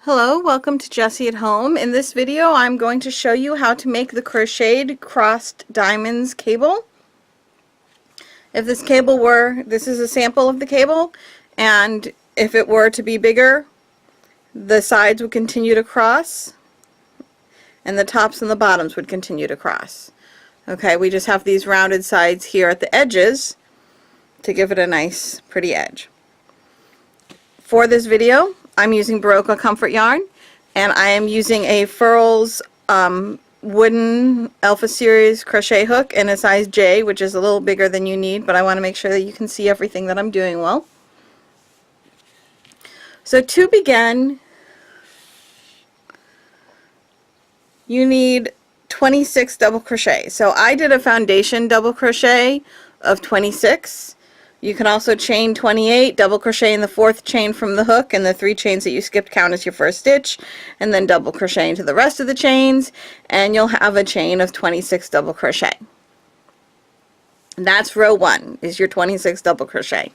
Hello, welcome to Jessie at Home. In this video I'm going to show you how to make the crocheted crossed diamonds cable. If this cable were, this is a sample of the cable, and if it were to be bigger, the sides would continue to cross and the tops and the bottoms would continue to cross. Okay, we just have these rounded sides here at the edges to give it a nice pretty edge. For this video I'm using Baroka Comfort Yarn, and I am using a Furls wooden Alpha Series crochet hook in a size J, which is a little bigger than you need, but I want to make sure that you can see everything that I'm doing well. So to begin, you need 26 double crochet. So I did a foundation double crochet of 26. You can also chain 28, double crochet in the fourth chain from the hook, and the 3 chains that you skipped count as your first stitch, and then double crochet into the rest of the chains, and you'll have a chain of 26 double crochet. And that's row 1, is your 26 double crochet.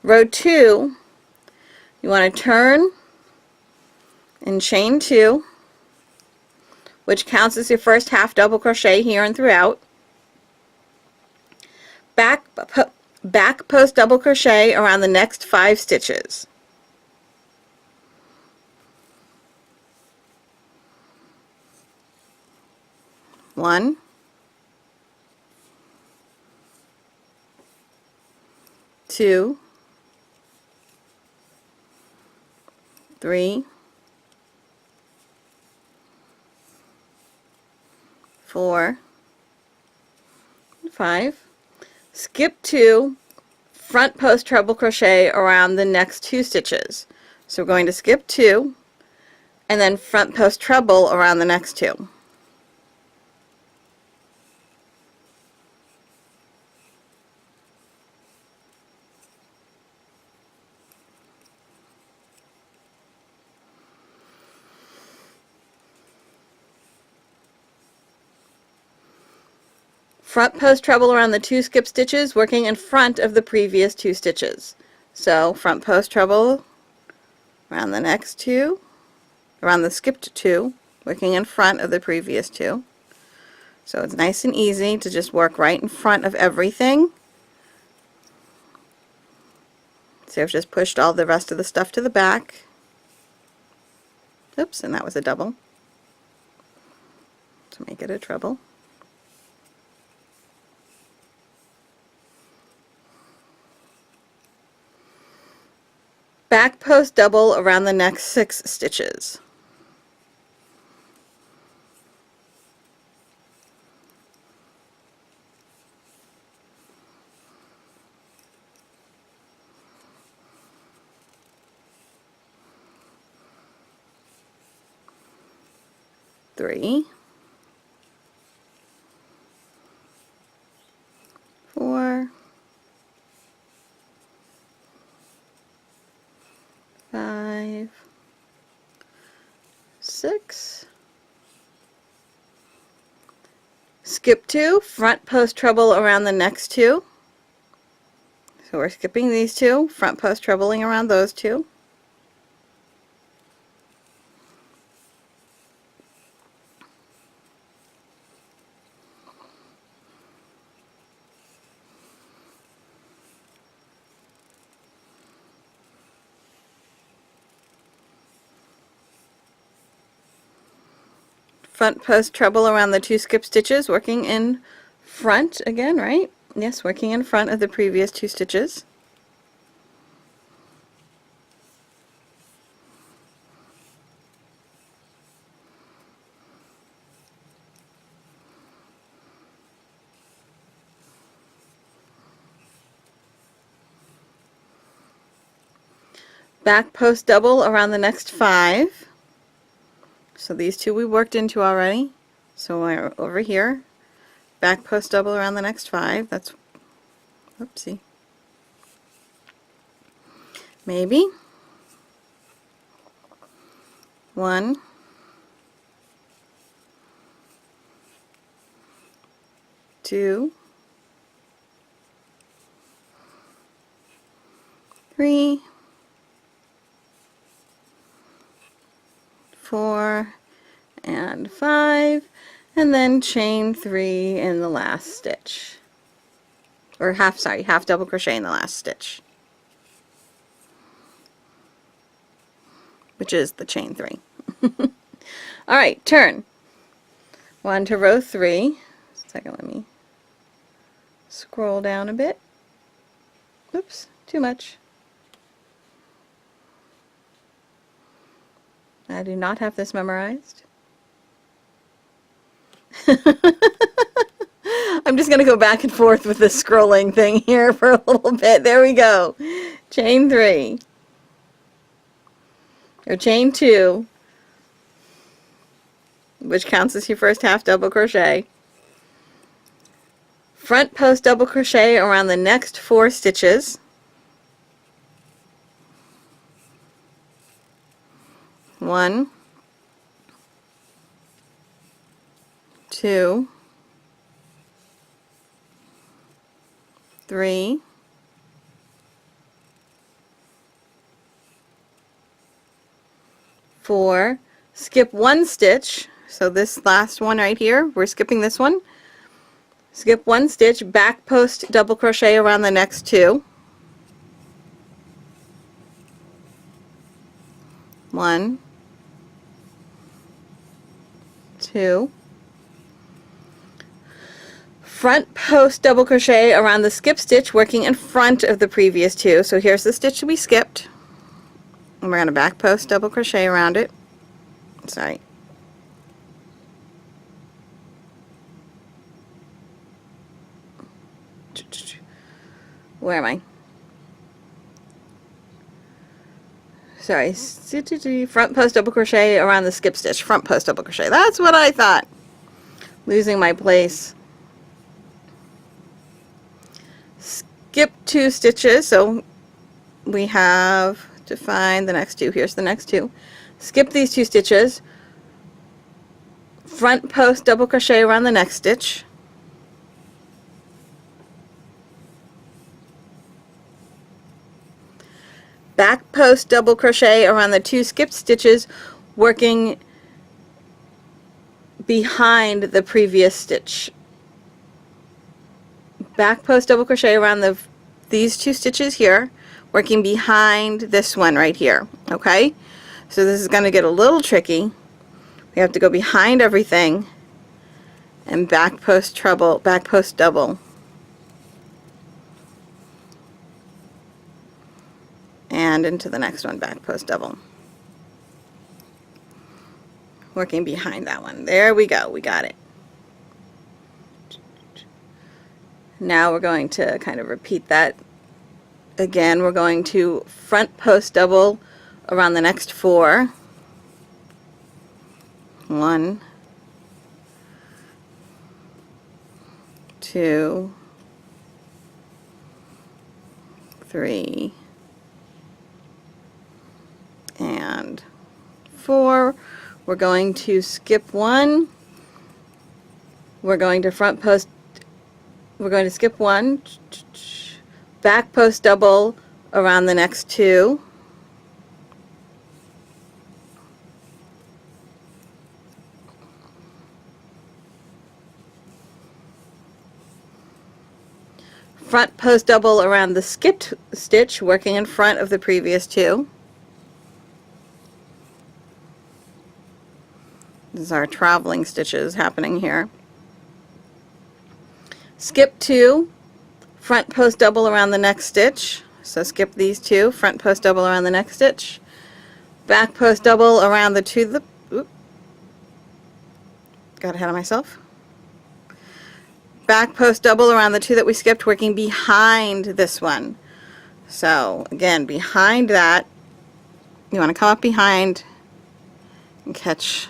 Row 2, you want to turn and chain 2, which counts as your first half double crochet here and throughout. Back post double crochet around the next 5 stitches. One, two, 3, 4, 5. Skip 2, front post treble crochet around the next 2 stitches. So we're going to skip 2 and then front post treble around the next 2. Front post treble around the 2 skip stitches, working in front of the previous 2 stitches. So front post treble around the next 2, around the skipped 2, working in front of the previous 2. So it's nice and easy to just work right in front of everything. So I've just pushed all the rest of the stuff to the back. Oops, and that was a double. To make it a treble. Back post double around the next 6 stitches. Three, 4, 5, 6. Skip 2, front post treble around the next 2. So we're skipping these 2, front post trebling around those 2. Front post treble around the 2 skip stitches, working in front again, right? Yes, working in front of the previous 2 stitches. Back post double around the next 5. So these 2 we worked into already. So we're over here. Back post double around the next 5. That's, oopsie. Maybe. 1, 2, 3, and 5, and then chain 3 in the last stitch, or half double crochet in the last stitch, which is the chain 3. Alright, turn. 1 to row 3. Second, let me scroll down a bit. Oops, too much. I do not have this memorized. I'm just going to go back and forth with this scrolling thing here for a little bit. There we go. Chain 3. Or chain 2, which counts as your first half double crochet. Front post double crochet around the next 4 stitches. 1, 2, 3, 4. Skip 1 stitch. So this last one right here, we're skipping this one. Skip 1 stitch, back post double crochet around the next 2. 1, 2. Front post double crochet around the skip stitch, working in front of the previous 2. So here's the stitch we skipped, and we're going to back post double crochet around it. Sorry. Where am I? Sorry. Front post double crochet around the skip stitch. Front post double crochet. That's what I thought. Losing my place. Skip 2 stitches. So we have to find the next 2. Here's the next 2. Skip these 2 stitches. Front post double crochet around the next stitch. Back post double crochet around the 2 skipped stitches, working behind the previous stitch. Back post double crochet around these 2 stitches here, working behind this one right here. Okay, so this is going to get a little tricky. We have to go behind everything and back post double. And into the next one, back post double, working behind that one. There we go, we got it. Now we're going to kind of repeat that again. We're going to front post double around the next 4. 1, 2, 3, and 4. We're going to skip 1. We're going to skip 1, back post double around the next 2. Front post double around the skipped stitch, working in front of the previous 2. These are traveling stitches happening here. Skip 2, front post double around the next stitch. So skip these 2, front post double around the next stitch. Back post double around the 2. Got ahead of myself. Back post double around the 2 that we skipped, working behind this one. So again, behind that, you want to come up behind and catch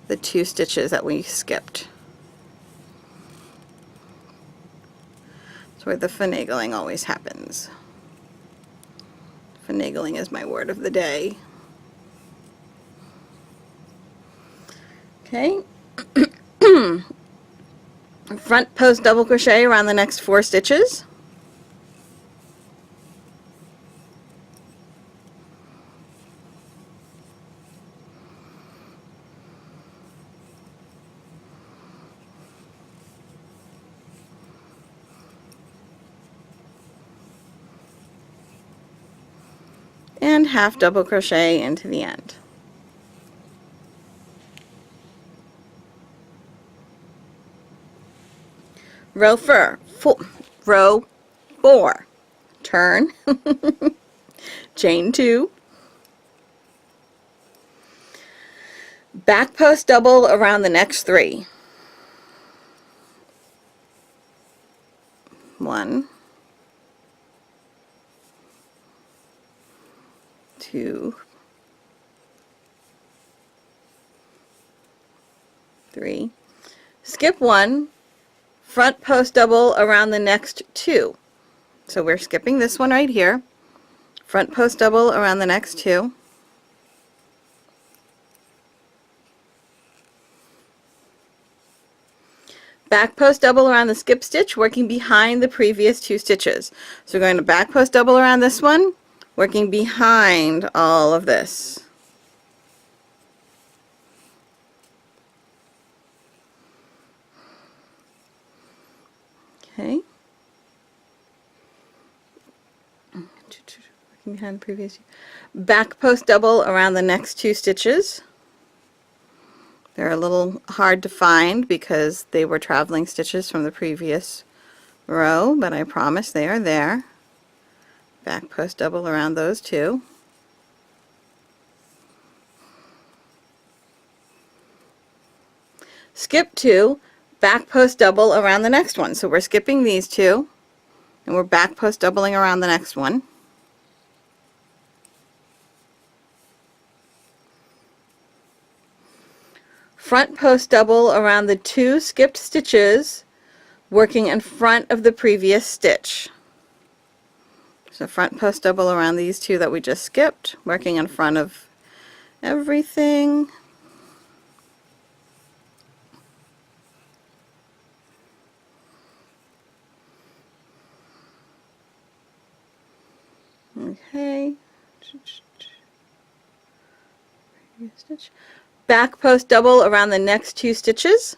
the 2 stitches that we skipped. That's where the finagling always happens. Finagling is my word of the day. Okay. Front post double crochet around the next 4 stitches. and half double crochet into the end. Row 4, turn, chain 2, back post double around the next 3. 1, 2, 3. Skip 1, front post double around the next 2. So we're skipping this one right here. Front post double around the next 2. Back post double around the skip stitch, working behind the previous 2 stitches. So we're going to back post double around this one, working behind all of this. Okay. Working behind the previous. Back post double around the next 2 stitches. They're a little hard to find because they were traveling stitches from the previous row, but I promise they are there. Back post double around those 2. Skip 2, back post double around the next one. So we're skipping these 2 and we're back post doubling around the next one. Front post double around the 2 skipped stitches, working in front of the previous stitch. So front post double around these 2 that we just skipped, working in front of everything. Okay. Stitch. Back post double around the next 2 stitches.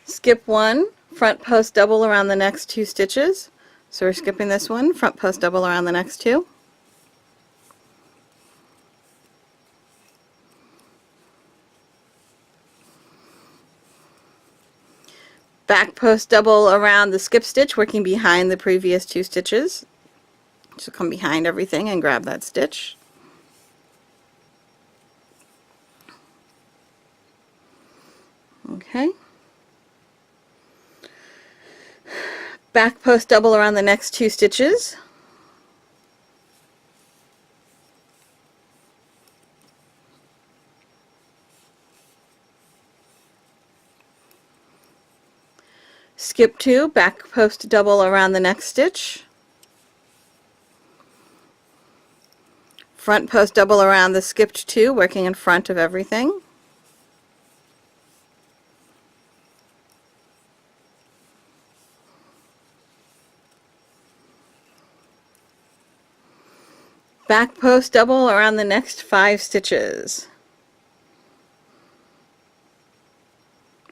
Skip 1, front post double around the next 2 stitches. So we're skipping this one, front post double around the next 2. Back post double around the skip stitch, working behind the previous 2 stitches. So come behind everything and grab that stitch. Okay. Back post double around the next 2 stitches. Skip 2, back post double around the next stitch. Front post double around the skipped 2, working in front of everything. Back post double around the next 5 stitches.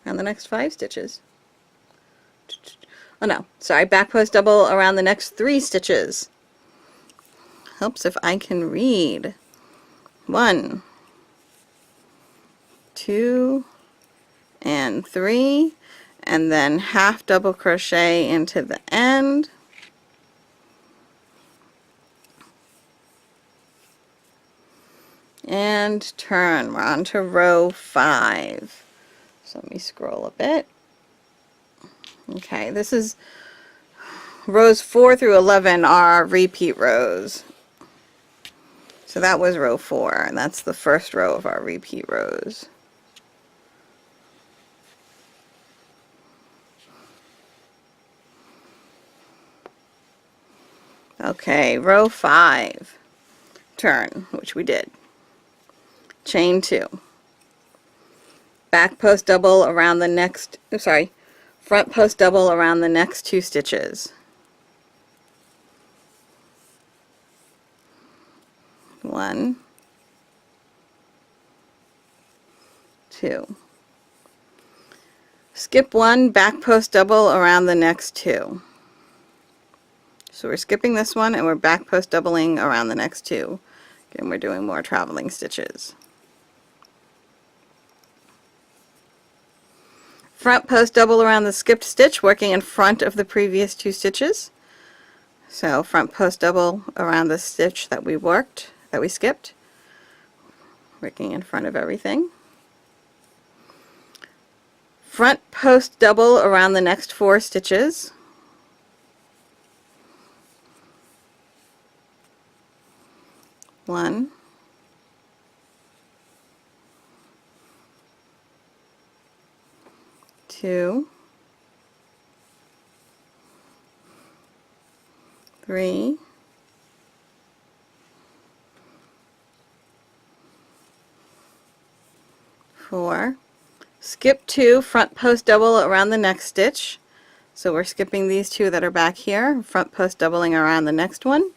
Around the next 5 stitches. Oh no, sorry, back post double around the next 3 stitches. Helps if I can read. 1, 2, and 3, and then half double crochet into the end. And turn. We're on to row 5. So let me scroll a bit. Okay, this is rows 4 through 11 are repeat rows. So that was row 4, and that's the first row of our repeat rows. Okay, row 5. Turn, which we did. Chain 2. Back post double around the next, front post double around the next 2 stitches. 1, 2. Skip 1, back post double around the next 2. So we're skipping this one and we're back post doubling around the next 2. Again, we're doing more traveling stitches. Front post double around the skipped stitch, working in front of the previous 2 stitches. So front post double around the stitch that we skipped, working in front of everything. Front post double around the next 4 stitches. One, two, 3, 4. Skip 2, front post double around the next stitch. So we're skipping these 2 that are back here, front post doubling around the next one.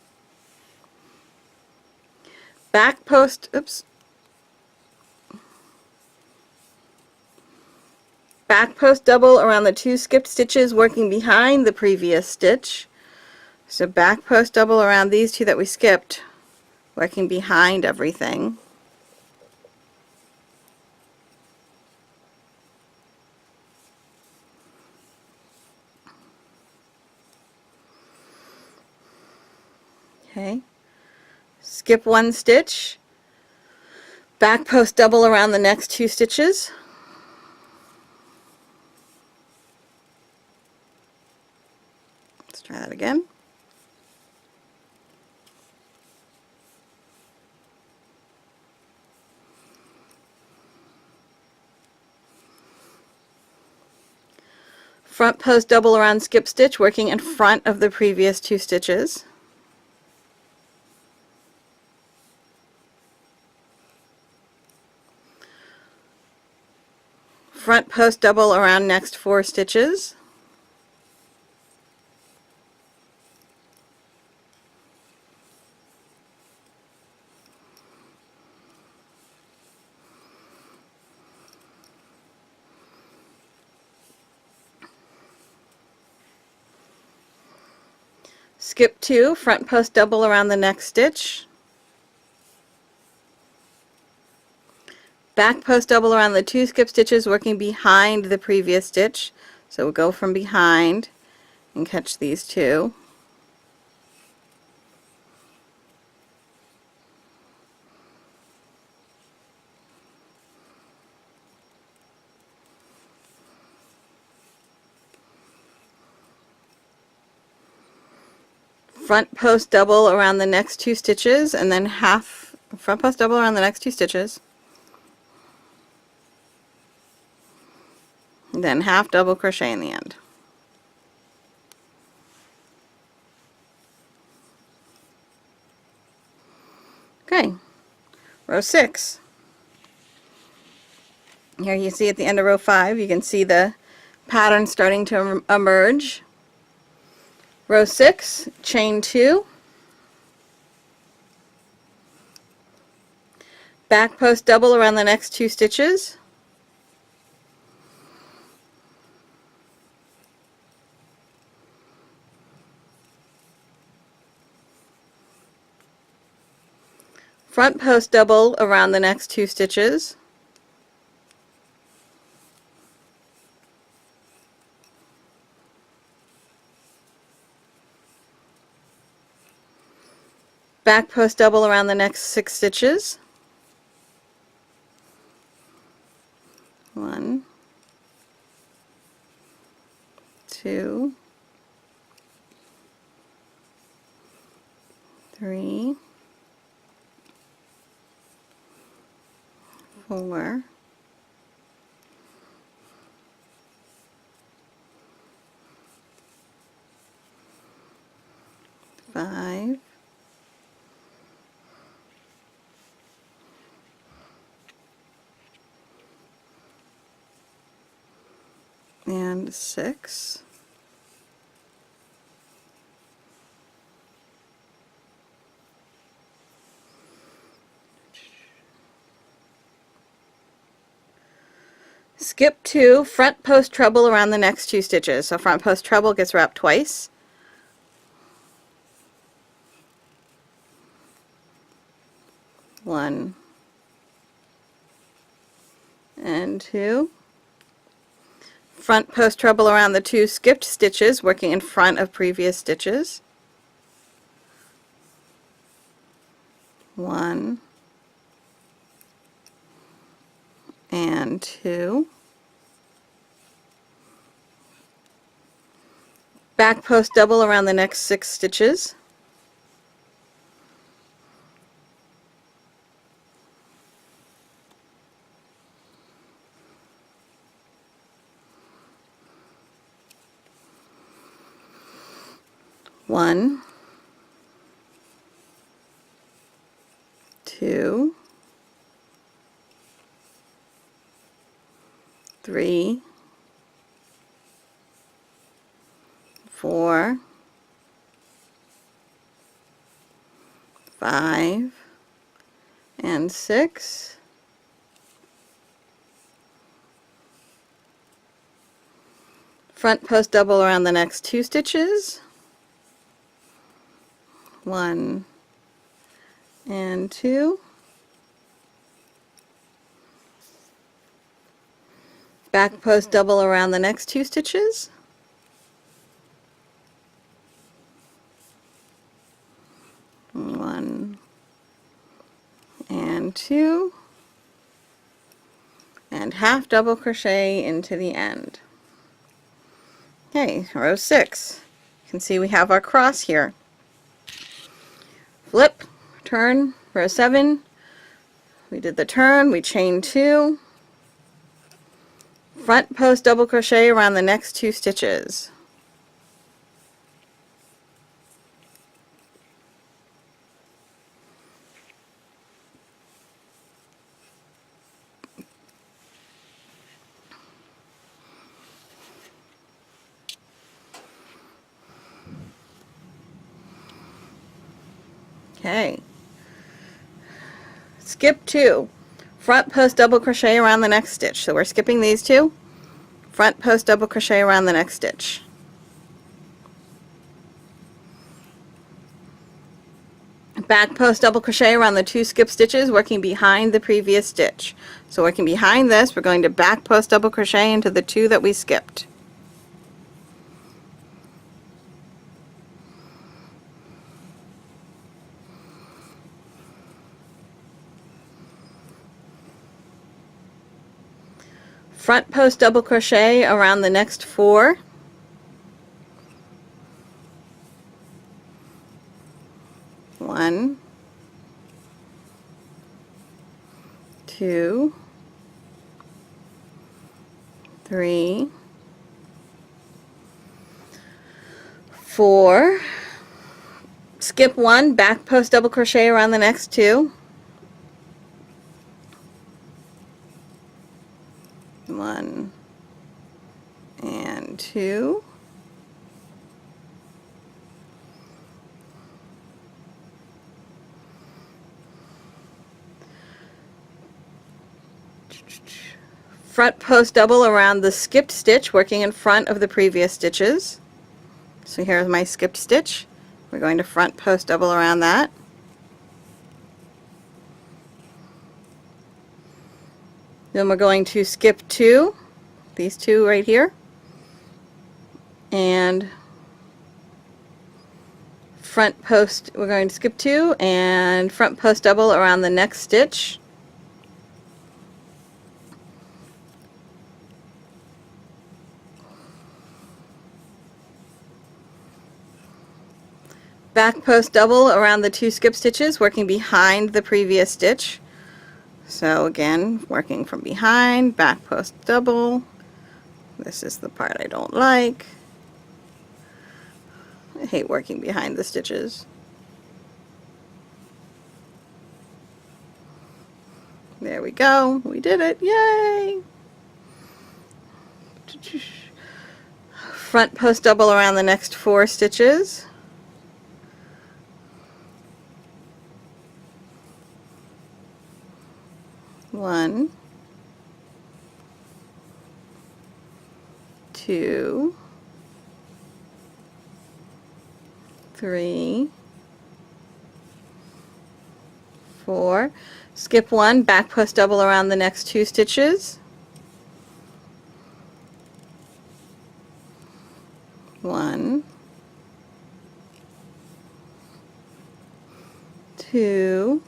Back post, back post double around the 2 skipped stitches, working behind the previous stitch. So back post double around these 2 that we skipped, working behind everything. Okay. Skip 1 stitch, back post double around the next 2 stitches. Let's try that again. Front post double around skip stitch, working in front of the previous 2 stitches. Front post double around next 4 stitches. Skip 2, front post double around the next stitch. Back post double around the 2 skip stitches, working behind the previous stitch. So we'll go from behind and catch these 2. Front post double around the next 2 stitches, and then half front post double around the next 2 stitches, and then half double crochet in the end. Okay, row 6. Here you see at the end of row 5, you can see the pattern starting to emerge. Row 6, chain 2, back post double around the next 2 stitches, front post double around the next 2 stitches, back post double around the next 6 stitches, 1, 2, 3, 4, 5, and 6. skip 2, front post treble around the next 2 stitches. So front post treble gets wrapped twice. 1 and 2. Front post treble around the 2 skipped stitches, working in front of previous stitches. 1 and 2. Back post double around the next 6 stitches. 1, 2, 3, 4, 5, and 6. Front post double around the next 2 stitches. 1 and 2. Back post double around the next 2 stitches. 1 and 2. And half double crochet into the end. Okay, row 6. You can see we have our cross here. Flip, turn, row 7. We did the turn, we chained 2. Front post double crochet around the next 2 stitches. Okay. Skip 2. Front post double crochet around the next stitch. So we're skipping these 2. Front post double crochet around the next stitch. Back post double crochet around the 2 skip stitches, working behind the previous stitch. So working behind this, we're going to back post double crochet into the 2 that we skipped. Front post double crochet around the next 4. One, 2, 3, 4. Skip 1, back post double crochet around the next 2. 1 and 2. Front post double around the skipped stitch, working in front of the previous stitches. So here's my skipped stitch. We're going to front post double around that. Then we're going to skip 2, these 2 right here, and front post, we're going to skip 2 and front post double around the next stitch. Back post double around the 2 skip stitches, working behind the previous stitch. So again, working from behind, back post double. This is the part I don't like. I hate working behind the stitches. There we go. We did it. Yay! Front post double around the next 4 stitches. One, 2, 3, 4. Skip 1, back post double around the next 2 stitches. 1, 2.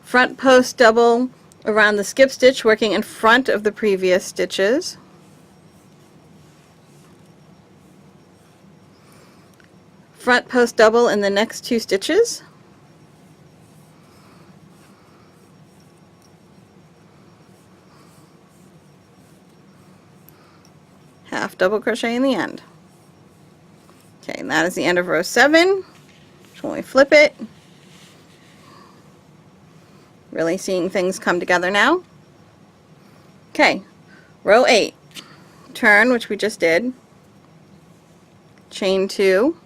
Front post double around the skip stitch, working in front of the previous stitches. Front post double in the next 2 stitches. Half double crochet in the end. Okay, and that is the end of row 7. So when we flip it, really seeing things come together now. Okay, row 8. Turn, which we just did. Chain 2.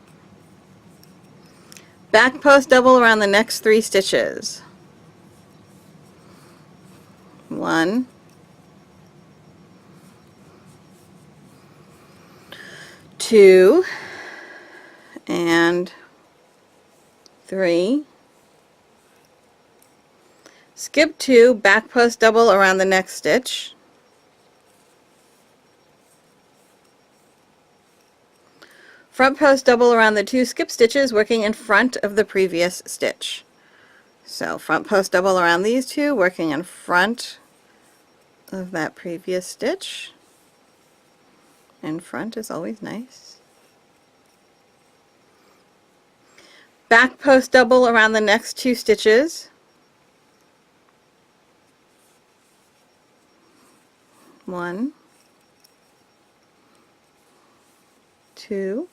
Back post double around the next 3 stitches. 1, 2, and 3. Skip 2, back post double around the next stitch. Front post double around the 2 skip stitches, working in front of the previous stitch. So front post double around these 2, working in front of that previous stitch. In front is always nice. Back post double around the next 2 stitches. 1, 2.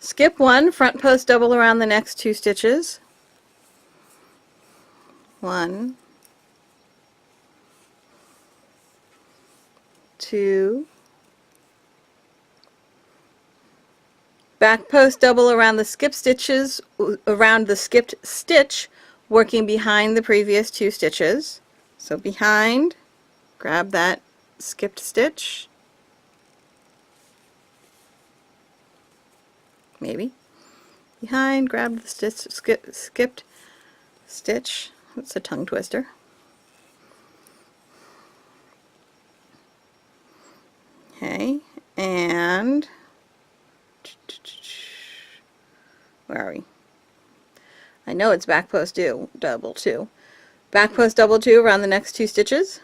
Skip 1, front post double around the next 2 stitches. 1, 2. Back post double around the skip stitches, around the skipped stitch, working behind the previous 2 stitches. So behind, grab that skipped stitch. Maybe. Behind, grab the skipped stitch. That's a tongue twister. Okay, and where are we? I know it's back post double 2. Back post double 2 around the next 2 stitches.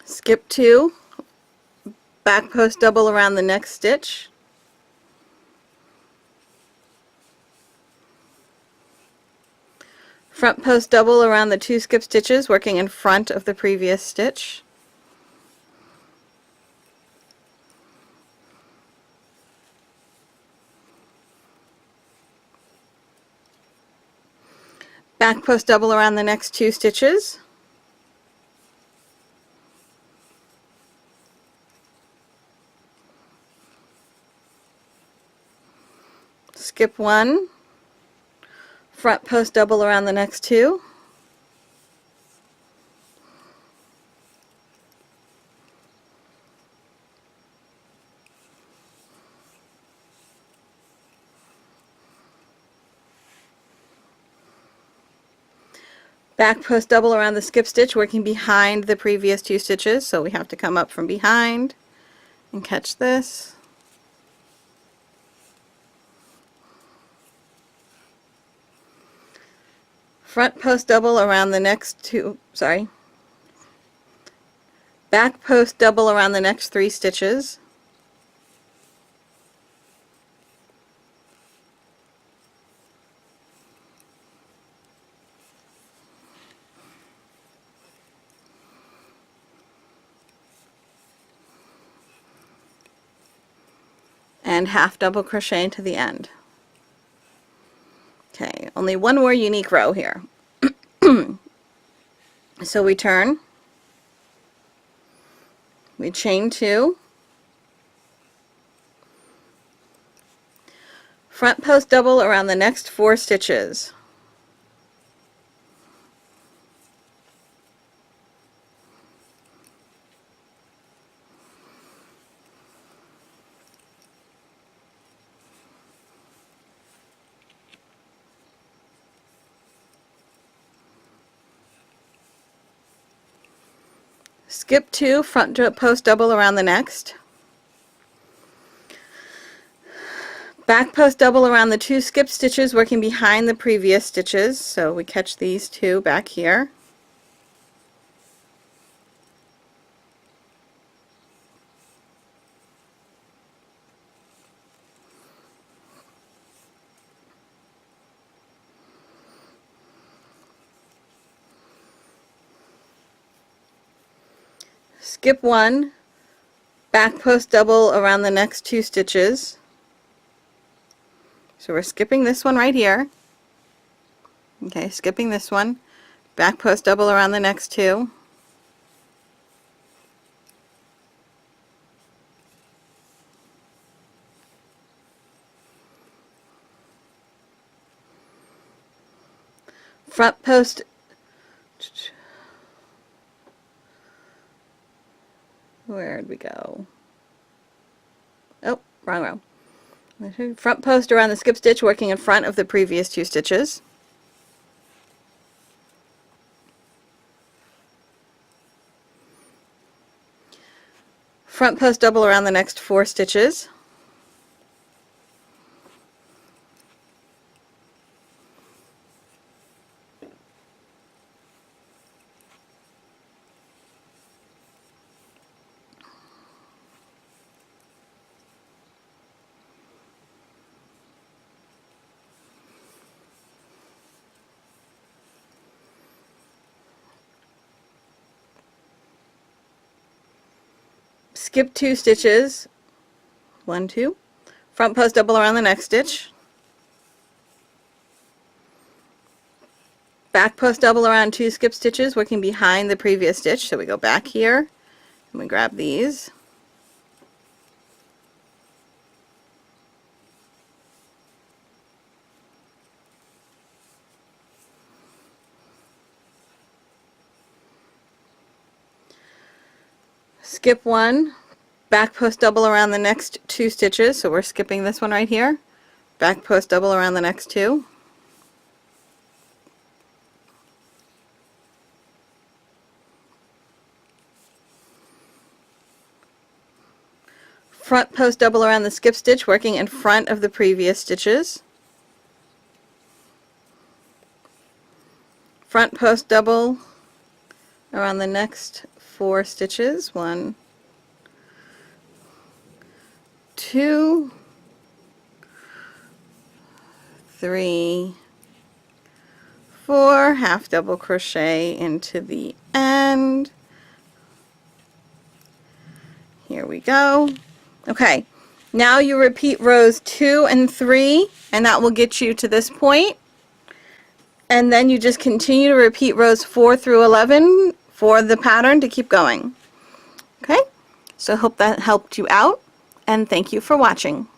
Skip 2, back post double around the next stitch. Front post double around the 2 skip stitches, working in front of the previous stitch. Back post double around the next 2 stitches. Skip 1, front post double around the next 2. Back post double around the skip stitch, working behind the previous 2 stitches, so we have to come up from behind and catch this. Front post double around the next 2, back post double around the next 3 stitches. And half double crochet to the end. Okay, only one more unique row here. So we turn, we chain 2, Front post double around the next 4 stitches. Skip 2, front post double around the next. Back post double around the 2 skip stitches working behind the previous stitches, so we catch these 2 back here. Skip 1, back post double around the next 2 stitches. So we're skipping this one right here. Okay, skipping this one, back post double around the next 2. Front post, where'd we go? Oh, wrong row. Front post around the skip stitch working in front of the previous 2 stitches. Front post double around the next 4 stitches. Skip 2 stitches, 1, 2, front post double around the next stitch, back post double around 2 skip stitches working behind the previous stitch, so we go back here and we grab these. Skip 1, back post double around the next 2 stitches, so we're skipping this one right here, back post double around the next 2. Front post double around the skip stitch working in front of the previous stitches. Front post double around the next 4 stitches, 1, 2, 3, 4, half double crochet into the end. Here we go. Okay, now you repeat rows 2 and 3, and that will get you to this point. And then you just continue to repeat rows 4 through 11 for the pattern to keep going. Okay, so I hope that helped you out, and thank you for watching.